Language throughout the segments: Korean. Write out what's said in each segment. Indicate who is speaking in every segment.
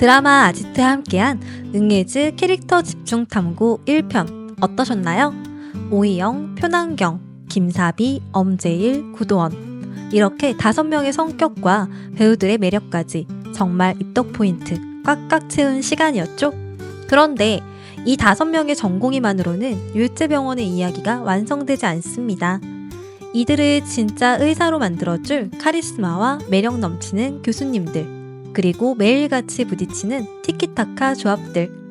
Speaker 1: 드라마 아지트와 함께한 응애즈 캐릭터 집중 탐구 1편 어떠셨나요? 오희영, 표난경, 김사비, 엄재일, 구도원 이렇게 5명의 성격과 배우들의 매력까지 정말 입덕 포인트 꽉꽉 채운 시간이었죠? 그런데 이 5명의 전공의만으로는 율제병원의 이야기가 완성되지 않습니다. 이들을 진짜 의사로 만들어줄 카리스마와 매력 넘치는 교수님들, 그리고 매일같이 부딪히는 티키타카 조합들.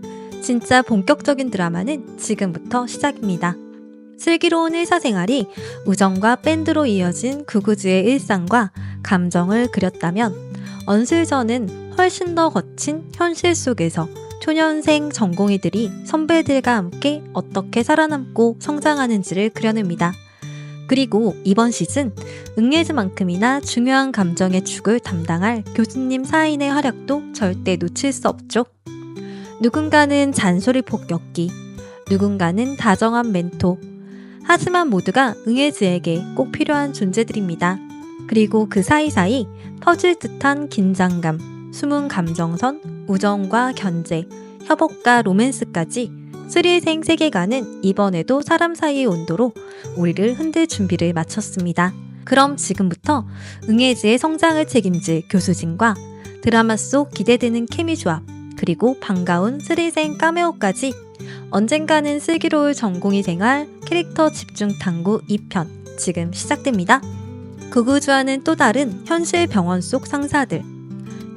Speaker 1: 진짜 본격적인 드라마는 지금부터 시작입니다. 슬기로운 의사생활이 우정과 밴드로 이어진 구구즈의 일상과 감정을 그렸다면 언슬전은 훨씬 더 거친 현실 속에서 초년생 전공의들이 선배들과 함께 어떻게 살아남고 성장하는지를 그려냅니다. 그리고 이번 시즌 응애즈만큼이나 중요한 감정의 축을 담당할 교수님 사인의 활약도 절대 놓칠 수 없죠. 누군가는 잔소리 폭격기, 누군가는 다정한 멘토. 하지만 모두가 응애즈에게 꼭 필요한 존재들입니다. 그리고 그 사이사이 퍼질 듯한 긴장감, 숨은 감정선, 우정과 견제, 협업과 로맨스까지 스릴생 세계관은 이번에도 사람 사이의 온도로 우리를 흔들 준비를 마쳤습니다. 그럼 지금부터 응애즈의 성장을 책임질 교수진과 드라마 속 기대되는 케미 조합, 그리고 반가운 스릴생 카메오까지 언젠가는 슬기로울 전공의 생활 캐릭터 집중 탐구 2편 지금 시작됩니다. 구구주와는 또 다른 현실 병원 속 상사들,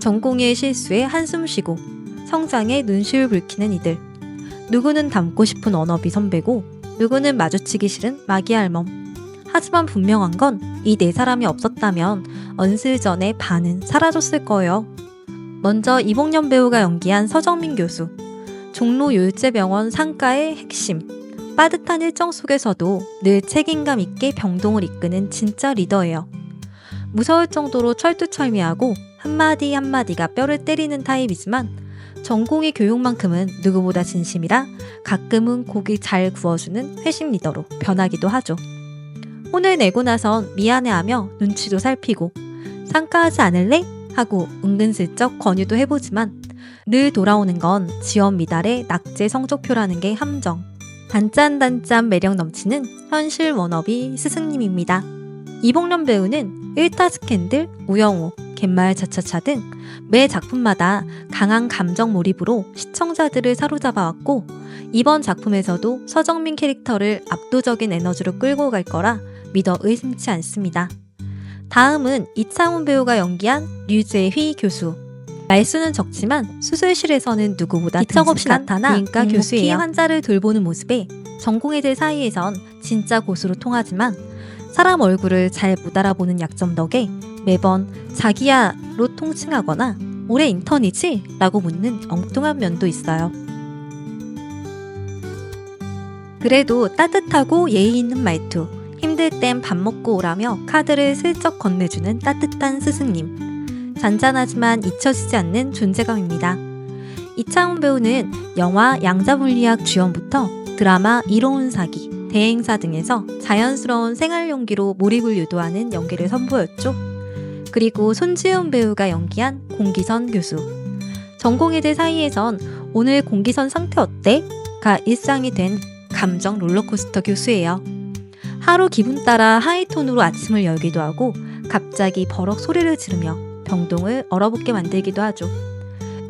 Speaker 1: 전공의의 실수에 한숨 쉬고 성장에 눈시울 붉히는 이들. 누구는 닮고 싶은 워너비 선배고 누구는 마주치기 싫은 마기알멈. 하지만 분명한 건 이 4사람이 없었다면 언슬전의 반은 사라졌을 거예요. 먼저 이봉년 배우가 연기한 서정민 교수. 종로 율제병원 상가의 핵심. 빠듯한 일정 속에서도 늘 책임감 있게 병동을 이끄는 진짜 리더예요. 무서울 정도로 철두철미하고 한마디 한마디가 뼈를 때리는 타입이지만 전공의 교육만큼은 누구보다 진심이라 가끔은 고기 잘 구워주는 회식 리더로 변하기도 하죠. 혼을 내고 나선 미안해하며 눈치도 살피고 상가하지 않을래? 하고 은근슬쩍 권유도 해보지만 늘 돌아오는 건 지원 미달의 낙제 성적표라는 게 함정. 단짠단짠 매력 넘치는 현실 워너비 스승님입니다. 이봉련 배우는 일타 스캔들, 우영우, 갯마을 차차차 등 매 작품마다 강한 감정 몰입으로 시청자들을 사로잡아왔고 이번 작품에서도 서정민 캐릭터를 압도적인 에너지로 끌고 갈 거라 믿어 의심치 않습니다. 다음은 이창훈 배우가 연기한 류재휘 교수. 말수는 적지만 수술실에서는 누구보다 기척없이 나타나 부인과 교수예요. 환자를 돌보는 모습에 전공의들 사이에선 진짜 고수로 통하지만 사람 얼굴을 잘 못 알아보는 약점 덕에 매번 자기야로 통칭하거나 올해 인턴이지? 라고 묻는 엉뚱한 면도 있어요. 그래도 따뜻하고 예의 있는 말투, 힘들 땐 밥 먹고 오라며 카드를 슬쩍 건네주는 따뜻한 스승님. 잔잔하지만 잊혀지지 않는 존재감입니다. 이창훈 배우는 영화 양자물리학 주연부터 드라마 이로운 사기, 대행사 등에서 자연스러운 생활 연기로 몰입을 유도하는 연기를 선보였죠. 그리고 손지훈 배우가 연기한 공기선 교수. 전공의들 사이에선 오늘 공기선 상태 어때? 가 일상이 된 감정 롤러코스터 교수예요. 하루 기분 따라 하이톤으로 아침을 열기도 하고 갑자기 버럭 소리를 지르며 병동을 얼어붙게 만들기도 하죠.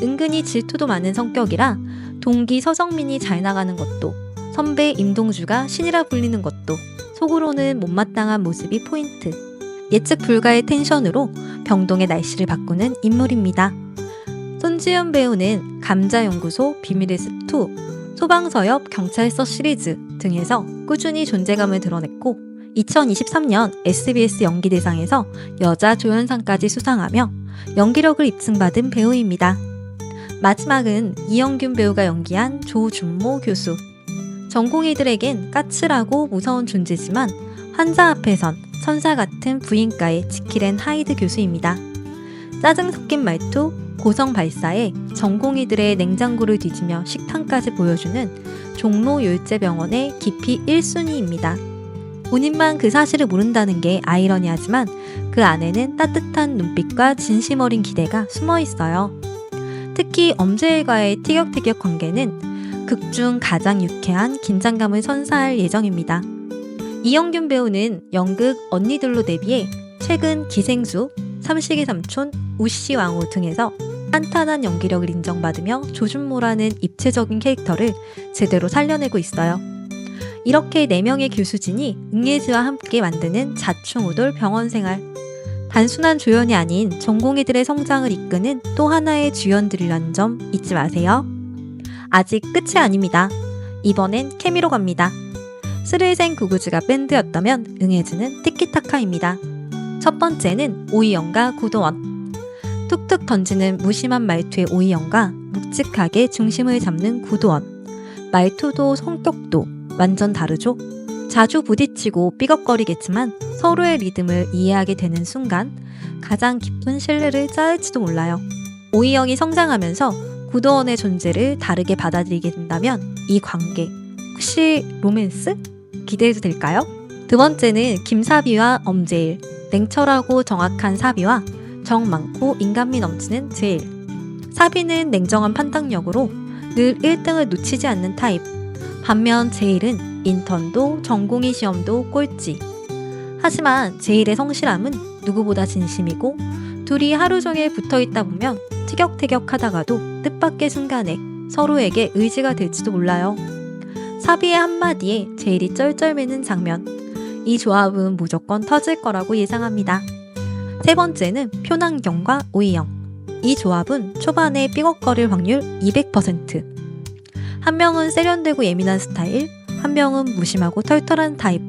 Speaker 1: 은근히 질투도 많은 성격이라 동기 서정민이 잘 나가는 것도 선배 임동주가 신이라 불리는 것도 속으로는 못마땅한 모습이 포인트. 예측 불가의 텐션으로 병동의 날씨를 바꾸는 인물입니다. 손지연 배우는 감자연구소 비밀의 숲2, 소방서엽 경찰서 시리즈 등에서 꾸준히 존재감을 드러냈고 2023년 SBS 연기대상에서 여자 조연상까지 수상하며 연기력을 입증받은 배우입니다. 마지막은 이영균 배우가 연기한 조준모 교수. 전공의들에겐 까칠하고 무서운 존재지만 환자 앞에선 천사 같은 부인과의 지킬앤 하이드 교수입니다. 짜증 섞인 말투, 고성 발사에 전공의들의 냉장고를 뒤지며 식탐까지 보여주는 종로 율제병원의 기피 1순위입니다. 본인만 그 사실을 모른다는 게 아이러니하지만 그 안에는 따뜻한 눈빛과 진심 어린 기대가 숨어 있어요. 특히 엄지일과의 티격태격 관계는 극 중 가장 유쾌한 긴장감을 선사할 예정입니다. 이영균 배우는 연극 언니들로 데뷔해 최근 기생수, 삼식의 삼촌, 우씨왕후 등에서 탄탄한 연기력을 인정받으며 조준모라는 입체적인 캐릭터를 제대로 살려내고 있어요. 이렇게 4명의 교수진이 응예지와 함께 만드는 자충우돌 병원생활. 단순한 조연이 아닌 전공의들의 성장을 이끄는 또 하나의 주연들이라는 점 잊지 마세요. 아직 끝이 아닙니다. 이번엔 케미로 갑니다. 스르생 구구즈가 밴드였다면 응예지는 티키타카입니다. 첫 번째는 오이영과 구도원. 툭툭 던지는 무심한 말투의 오이영과 묵직하게 중심을 잡는 구도원. 말투도 성격도 완전 다르죠? 자주 부딪히고 삐걱거리겠지만 서로의 리듬을 이해하게 되는 순간 가장 깊은 신뢰를 쌓을지도 몰라요. 오이영이 성장하면서 구도원의 존재를 다르게 받아들이게 된다면 이 관계 혹시 로맨스? 기대해도 될까요? 두 번째는 김사비와 엄제일. 냉철하고 정확한 사비와 정 많고 인간미 넘치는 제일. 사비는 냉정한 판단력으로 늘 1등을 놓치지 않는 타입. 반면 제일은 인턴도 전공의 시험도 꼴찌. 하지만 제일의 성실함은 누구보다 진심이고 둘이 하루 종일 붙어있다 보면 티격태격하다가도 뜻밖의 순간에 서로에게 의지가 될지도 몰라요. 사비의 한마디에 제일이 쩔쩔매는 장면. 이 조합은 무조건 터질 거라고 예상합니다. 세 번째는 표난경과 오이영. 이 조합은 초반에 삐걱거릴 확률 200%. 한 명은 세련되고 예민한 스타일, 한 명은 무심하고 털털한 타입.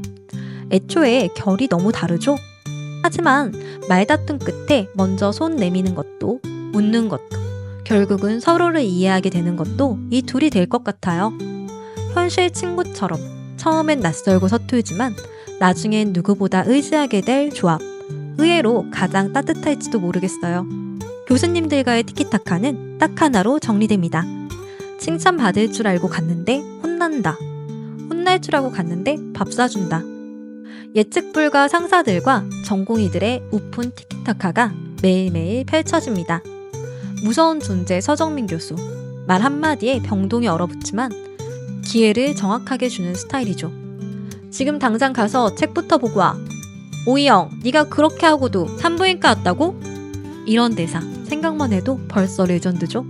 Speaker 1: 애초에 결이 너무 다르죠? 하지만 말다툼 끝에 먼저 손 내미는 것도, 웃는 것도, 결국은 서로를 이해하게 되는 것도 이 둘이 될 것 같아요. 현실 친구처럼 처음엔 낯설고 서툴지만 나중엔 누구보다 의지하게 될 조합. 의외로 가장 따뜻할지도 모르겠어요. 교수님들과의 티키타카는 딱 하나로 정리됩니다. 칭찬받을 줄 알고 갔는데 혼난다. 혼날 줄 알고 갔는데 밥 사준다. 예측 불가 상사들과 전공의들의 우픈 티키타카가 매일매일 펼쳐집니다. 무서운 존재 서정민 교수. 말 한마디에 병동이 얼어붙지만 기회를 정확하게 주는 스타일이죠. 지금 당장 가서 책부터 보고 와. 오이영, 네가 그렇게 하고도 산부인과 왔다고? 이런 대사 생각만 해도 벌써 레전드죠.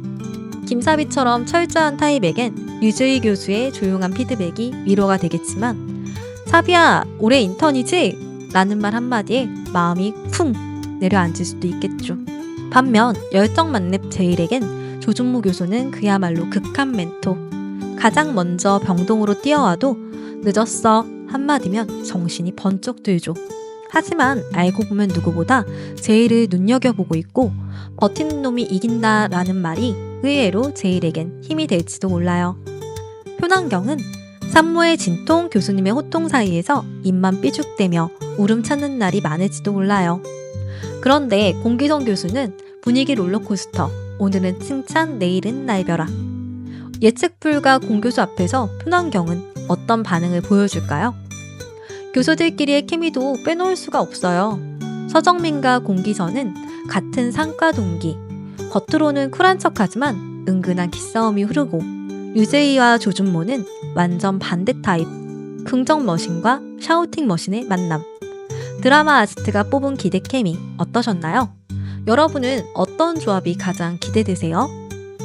Speaker 1: 김사비처럼 철저한 타입에겐 류주희 교수의 조용한 피드백이 위로가 되겠지만 사비야, 올해 인턴이지? 라는 말 한마디에 마음이 쿵 내려앉을 수도 있겠죠. 반면 열정 만렙 제일에겐 조준모 교수는 그야말로 극한 멘토. 가장 먼저 병동으로 뛰어와도 늦었어 한마디면 정신이 번쩍 들죠. 하지만 알고 보면 누구보다 제일을 눈여겨보고 있고 버티는 놈이 이긴다라는 말이 의외로 제일에겐 힘이 될지도 몰라요. 표난경은 산모의 진통, 교수님의 호통 사이에서 입만 삐죽대며 울음 찾는 날이 많을지도 몰라요. 그런데 공기성 교수는 분위기 롤러코스터, 오늘은 칭찬, 내일은 날벼락. 예측 불가 공교수 앞에서 표난경은 어떤 반응을 보여줄까요? 교수들끼리의 케미도 빼놓을 수가 없어요. 서정민과 공기선은 같은 상과 동기. 겉으로는 쿨한 척하지만 은근한 기싸움이 흐르고 유재희와 조준모는 완전 반대 타입. 긍정 머신과 샤우팅 머신의 만남. 드라마 아지트가 뽑은 기대 케미 어떠셨나요? 여러분은 어떤 조합이 가장 기대되세요?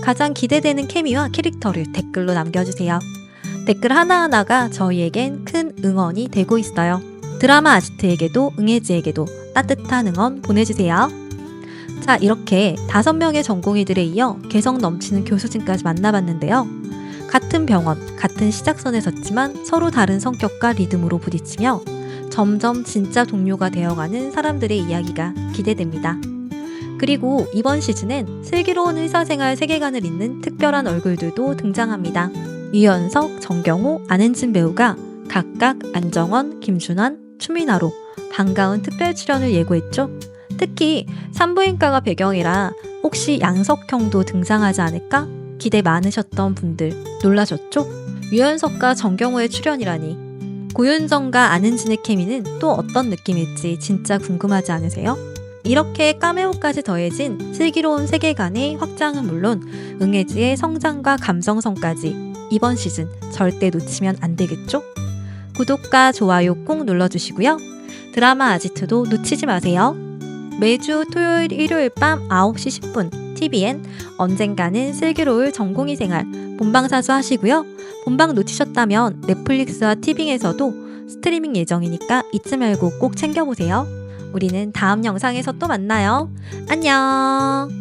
Speaker 1: 가장 기대되는 케미와 캐릭터를 댓글로 남겨주세요. 댓글 하나하나가 저희에겐 큰 응원이 되고 있어요. 드라마 아지트에게도 응예지에게도 따뜻한 응원 보내주세요. 자, 이렇게 5명의 전공의들에 이어 개성 넘치는 교수진까지 만나봤는데요. 같은 병원, 같은 시작선에 섰지만 서로 다른 성격과 리듬으로 부딪히며 점점 진짜 동료가 되어가는 사람들의 이야기가 기대됩니다. 그리고 이번 시즌엔 슬기로운 의사생활 세계관을 잇는 특별한 얼굴들도 등장합니다. 유연석, 정경호, 안은진 배우가 각각 안정원, 김준환, 추민아로 반가운 특별 출연을 예고했죠. 특히 산부인과가 배경이라 혹시 양석형도 등장하지 않을까? 기대 많으셨던 분들 놀라셨죠? 유연석과 정경호의 출연이라니. 고윤정과 안은진의 케미는 또 어떤 느낌일지 진짜 궁금하지 않으세요? 이렇게 까메오까지 더해진 슬기로운 세계관의 확장은 물론 응애즈의 성장과 감성선까지 이번 시즌 절대 놓치면 안 되겠죠? 구독과 좋아요 꼭 눌러주시고요. 드라마 아지트도 놓치지 마세요. 매주 토요일 일요일 밤 9시 10분 TVN 언젠가는 슬기로울 전공의 생활 본방사수 하시고요. 본방 놓치셨다면 넷플릭스와 티빙에서도 스트리밍 예정이니까 잊지 말고 꼭 챙겨보세요. 우리는 다음 영상에서 또 만나요. 안녕.